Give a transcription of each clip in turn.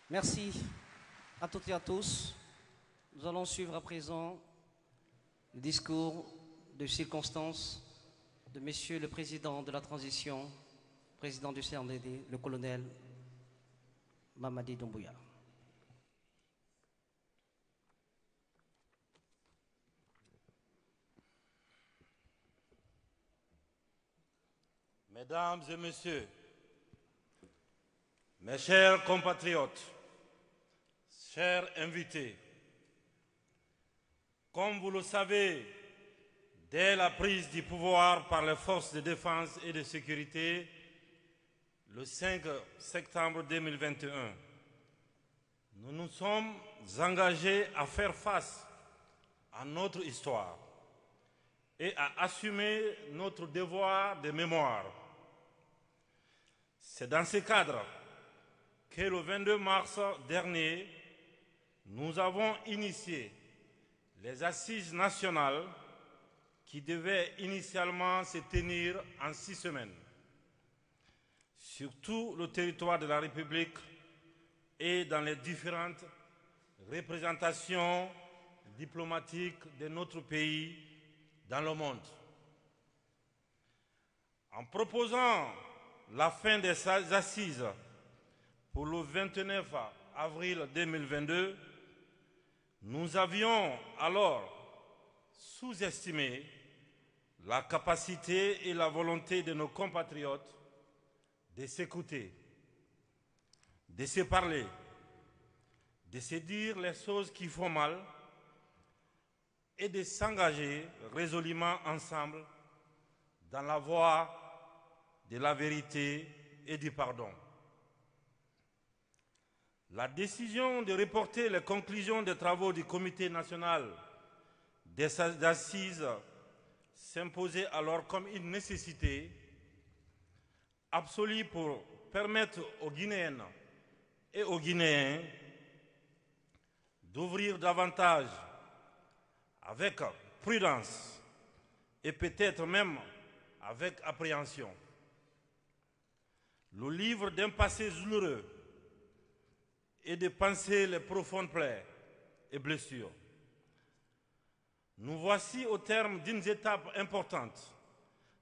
Merci à toutes et à tous. Nous allons suivre à présent le discours de circonstance de Monsieur le Président de la Transition, Président du CNDD, le colonel Mamadi Doumbouya. Mesdames et Messieurs, mes chers compatriotes, chers invités, comme vous le savez, dès la prise du pouvoir par les forces de défense et de sécurité, le 5 septembre 2021, nous nous sommes engagés à faire face à notre histoire et à assumer notre devoir de mémoire. C'est dans ce cadre que le 22 mars dernier, nous avons initié les assises nationales qui devaient initialement se tenir en 6 semaines sur tout le territoire de la République et dans les différentes représentations diplomatiques de notre pays dans le monde. En proposant la fin des assises pour le 29 avril 2022, nous avions alors sous-estimé la capacité et la volonté de nos compatriotes de s'écouter, de se parler, de se dire les choses qui font mal et de s'engager résolument ensemble dans la voie de la vérité et du pardon. La décision de reporter les conclusions des travaux du Comité national des assises s'imposait alors comme une nécessité absolue pour permettre aux Guinéennes et aux Guinéens d'ouvrir davantage avec prudence et peut-être même avec appréhension le livre d'un passé douloureux et de penser les profondes plaies et blessures. Nous voici au terme d'une étape importante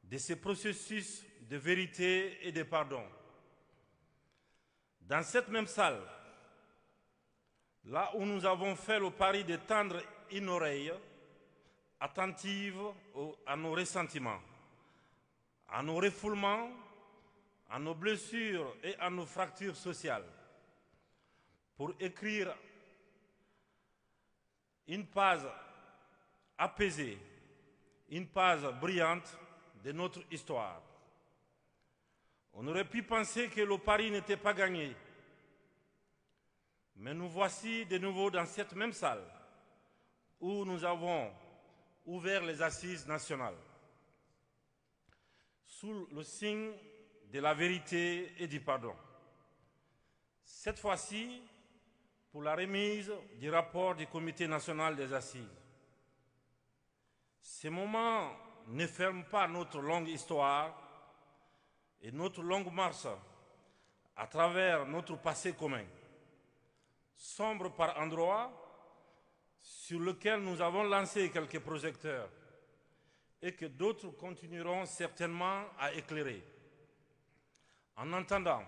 de ce processus de vérité et de pardon. Dans cette même salle, là où nous avons fait le pari de tendre une oreille attentive à nos ressentiments, à nos refoulements, à nos blessures et à nos fractures sociales, pour écrire une page apaisée, une page brillante de notre histoire. On aurait pu penser que le pari n'était pas gagné, mais nous voici de nouveau dans cette même salle où nous avons ouvert les assises nationales, sous le signe de la vérité et du pardon. Cette fois-ci, pour la remise du rapport du Comité national des assises. Ces moments ne ferment pas notre longue histoire et notre longue marche à travers notre passé commun, sombre par endroits, sur lequel nous avons lancé quelques projecteurs et que d'autres continueront certainement à éclairer. En attendant,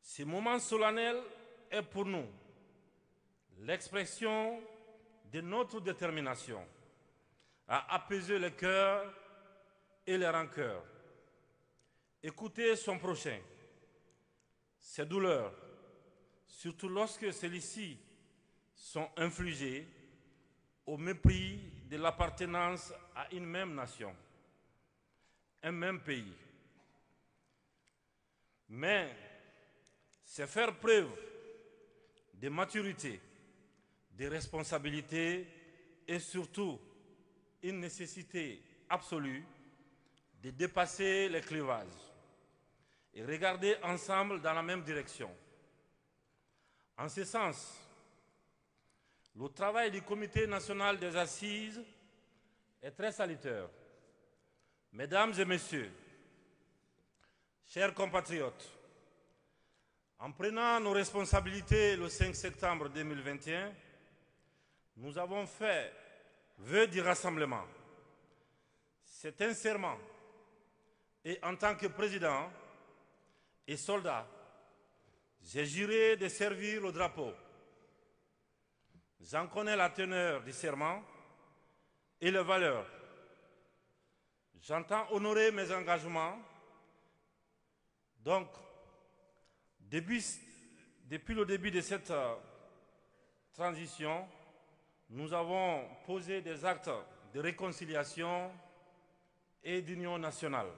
ce moment solennel est pour nous l'expression de notre détermination à apaiser le cœur et les rancœurs, écouter son prochain, ses douleurs, surtout lorsque celles-ci sont infligées au mépris de l'appartenance à une même nation, un même pays. Mais c'est faire preuve de maturité, de responsabilité et surtout une nécessité absolue de dépasser les clivages et regarder ensemble dans la même direction. En ce sens, le travail du Comité national des assises est très salutaire. Mesdames et messieurs, chers compatriotes, En prenant nos responsabilités le 5 septembre 2021, nous avons fait vœu du rassemblement. C'est un serment. Et en tant que président et soldat, j'ai juré de servir le drapeau. J'en connais la teneur du serment et les valeurs. J'entends honorer mes engagements. Donc, depuis le début de cette transition, nous avons posé des actes de réconciliation et d'union nationale.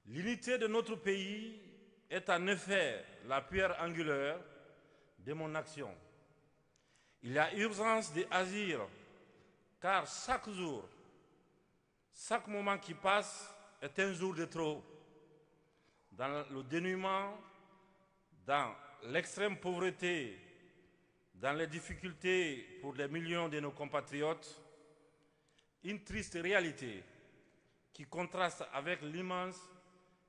L'unité de notre pays est en effet la pierre angulaire de mon action. Il y a urgence d'agir car chaque jour, chaque moment qui passe est un jour de trop. Dans le dénuement, dans l'extrême pauvreté, dans les difficultés pour des millions de nos compatriotes, une triste réalité qui contraste avec l'immense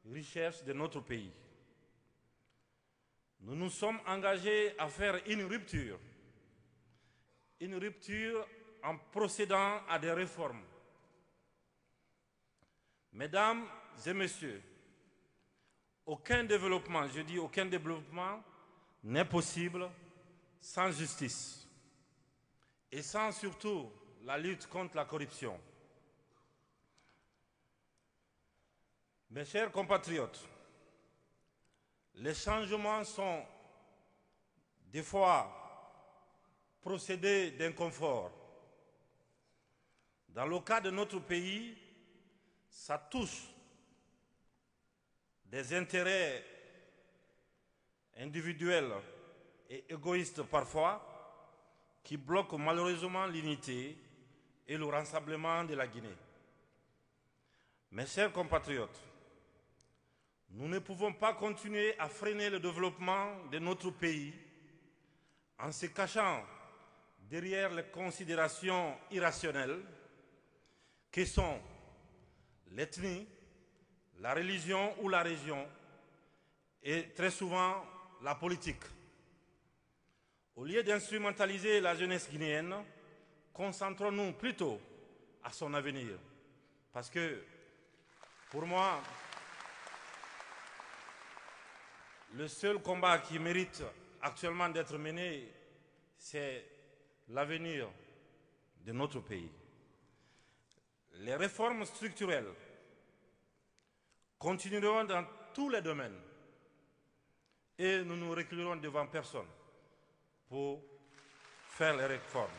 richesse de notre pays. Nous nous sommes engagés à faire une rupture en procédant à des réformes. Mesdames et messieurs, aucun développement, je dis aucun développement, n'est possible sans justice et sans surtout la lutte contre la corruption. Mes chers compatriotes, les changements sont des fois procédés d'inconfort. Dans le cas de notre pays, ça touche des intérêts individuels et égoïstes parfois qui bloquent malheureusement l'unité et le rassemblement de la Guinée. Mes chers compatriotes, nous ne pouvons pas continuer à freiner le développement de notre pays en se cachant derrière les considérations irrationnelles que sont l'ethnie, la religion ou la région et très souvent la politique. Au lieu d'instrumentaliser la jeunesse guinéenne, concentrons-nous plutôt à son avenir. Parce que, pour moi, le seul combat qui mérite actuellement d'être mené, c'est l'avenir de notre pays. Les réformes structurelles continueront dans tous les domaines et nous ne reculerons devant personne pour faire les réformes.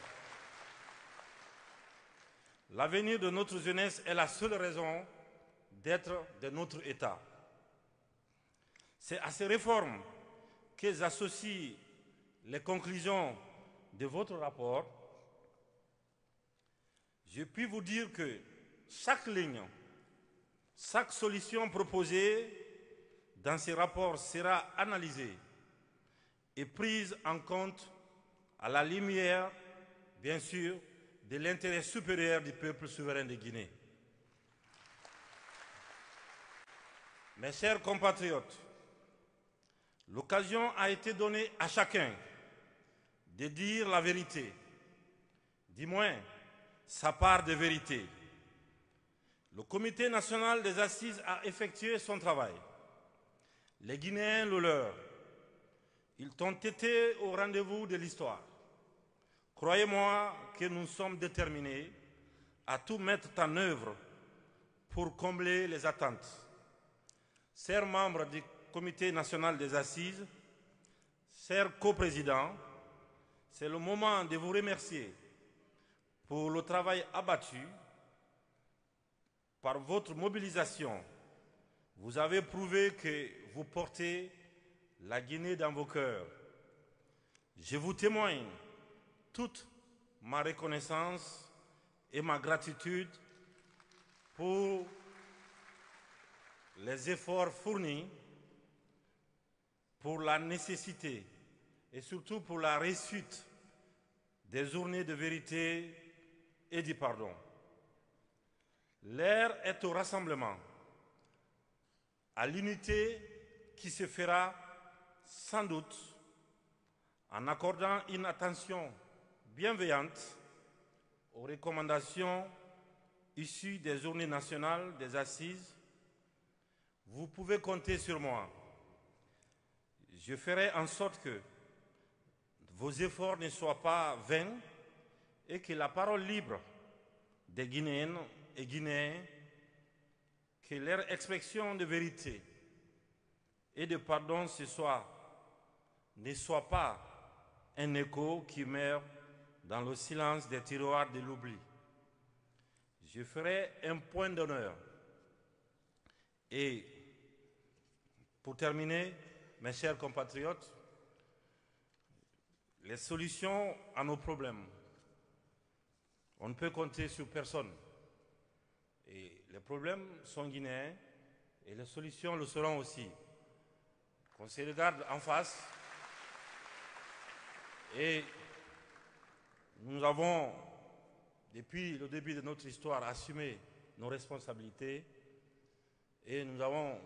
L'avenir de notre jeunesse est la seule raison d'être de notre État. C'est à ces réformes que j'associe les conclusions de votre rapport. Je puis vous dire que chaque ligne, chaque solution proposée dans ces rapports sera analysée et prise en compte à la lumière, bien sûr, de l'intérêt supérieur du peuple souverain de Guinée. Mes chers compatriotes, l'occasion a été donnée à chacun de dire la vérité, du moins sa part de vérité. Le Comité national des assises a effectué son travail. Les Guinéens le leur. Ils ont été au rendez-vous de l'histoire. Croyez-moi que nous sommes déterminés à tout mettre en œuvre pour combler les attentes. Chers membres du Comité national des assises, chers coprésidents, c'est le moment de vous remercier pour le travail abattu. Par votre mobilisation, vous avez prouvé que vous portez la Guinée dans vos cœurs. Je vous témoigne toute ma reconnaissance et ma gratitude pour les efforts fournis, pour la nécessité et surtout pour la réussite des journées de vérité et du pardon. L'heure est au rassemblement, à l'unité qui se fera sans doute en accordant une attention bienveillante aux recommandations issues des journées nationales des assises. Vous pouvez compter sur moi. Je ferai en sorte que vos efforts ne soient pas vains et que la parole libre des Guinéennes et Guinéens, que leur expression de vérité et de pardon ne soit pas un écho qui meurt dans le silence des tiroirs de l'oubli. Je ferai un point d'honneur. Et pour terminer, mes chers compatriotes, les solutions à nos problèmes, on ne peut compter sur personne. Et les problèmes sont guinéens et les solutions le seront aussi. Qu'on se regarde en face et nous avons, depuis le début de notre histoire, assumé nos responsabilités et nous avons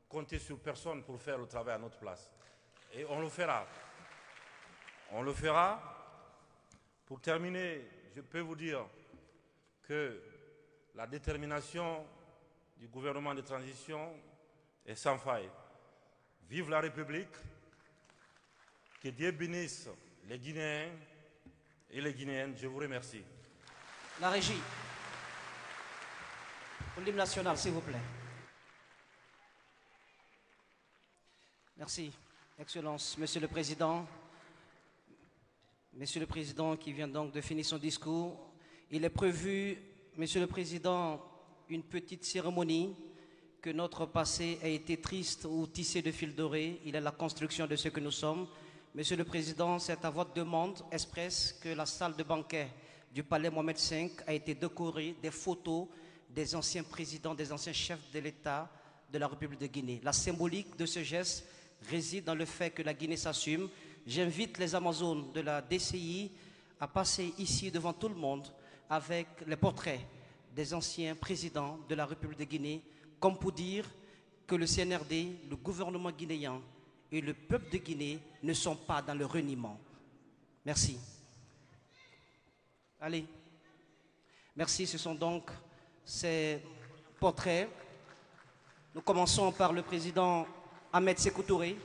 compté sur personne pour faire le travail à notre place. Et on le fera. On le fera. Pour terminer, je peux vous dire que la détermination du gouvernement de transition est sans faille. Vive la République, que Dieu bénisse les Guinéens et les Guinéennes. Je vous remercie. La régie. Pour l'hymne national, s'il vous plaît. Merci, Excellence, Monsieur le Président. Monsieur le Président qui vient donc de finir son discours. Il est prévu, Monsieur le Président, une petite cérémonie, que notre passé a été triste ou tissé de fil doré. Il est la construction de ce que nous sommes. Monsieur le Président, c'est à votre demande expresse que la salle de banquet du Palais Mohamed V a été décorée des photos des anciens présidents, des anciens chefs de l'État de la République de Guinée. La symbolique de ce geste réside dans le fait que la Guinée s'assume. J'invite les Amazones de la DCI à passer ici devant tout le monde avec les portraits des anciens présidents de la République de Guinée, comme pour dire que le CNRD, le gouvernement guinéen et le peuple de Guinée ne sont pas dans le reniement. Merci. Allez. Merci, ce sont donc ces portraits. Nous commençons par le président Ahmed Sékou Touré.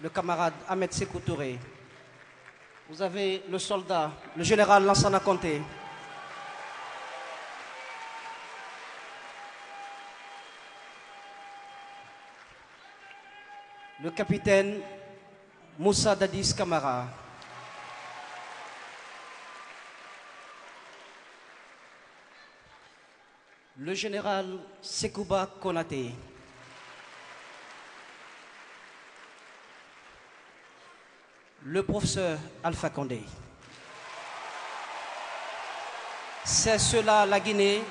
Le camarade Ahmed Sékou Touré. Vous avez le soldat, le général Lansana Conté. Le capitaine Moussa Dadis Camara. Le général Sekouba Konaté. Le professeur Alpha Condé. C'est cela la Guinée.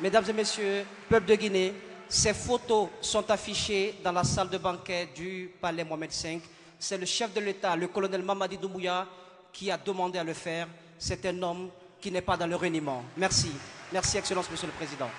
Mesdames et messieurs, peuple de Guinée, ces photos sont affichées dans la salle de banquet du Palais Mohamed V. C'est le chef de l'État, le colonel Mamadi Doumbouya, qui a demandé à le faire. C'est un homme qui n'est pas dans le reniement. Merci. Merci, Excellence, Monsieur le Président.